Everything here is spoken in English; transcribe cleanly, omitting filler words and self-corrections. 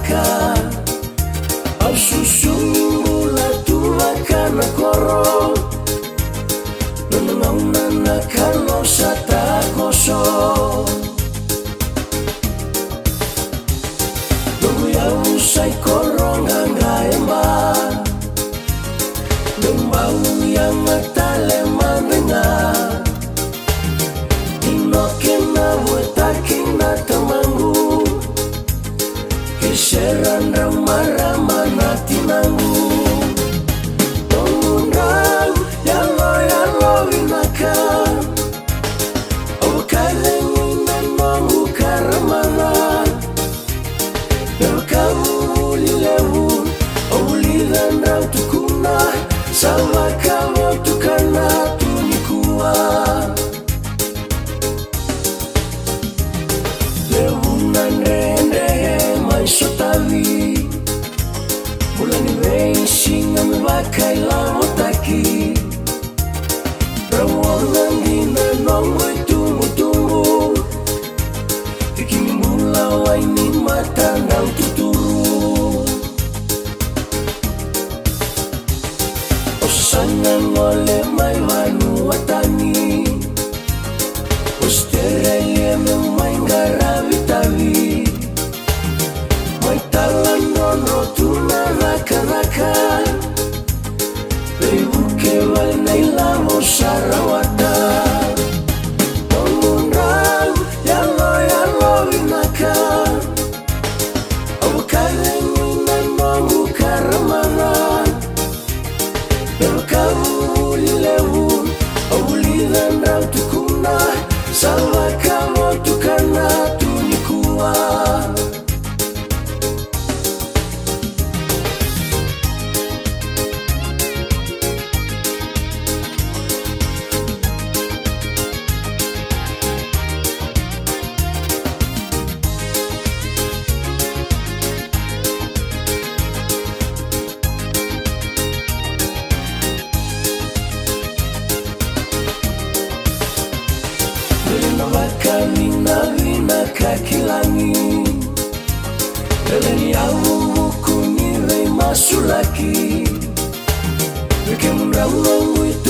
raka au susuni mula tua kana koro nanangaunana kalo sata koso nungu ya usai koronga ngaemba numbau yang matale manenga inokena buetakina tamangu keseran ramah-ramah natinangu tongundang yalo winaka obukalengina nongu karamana kamulilewu obulidandau tukuna sama kamu tukana tunikua lebunan rende maisotavi mulani veishinga mivakai lamotaki ramonangina nongo itumbutumbu ikimula waini matandau tuturu osangan oleh mai vanu watani Australia memai garavitavi mai talan nono tuna raka-raka Ribuke walnai lamo sarawata Tongundang yalo winaka Obukalengina nongu karamana kamulilewu obulidandau tukuna sama kamu tukana tunikua Vina kakilangi Leleni awu kuni rei masulaki Beke mundaungu itu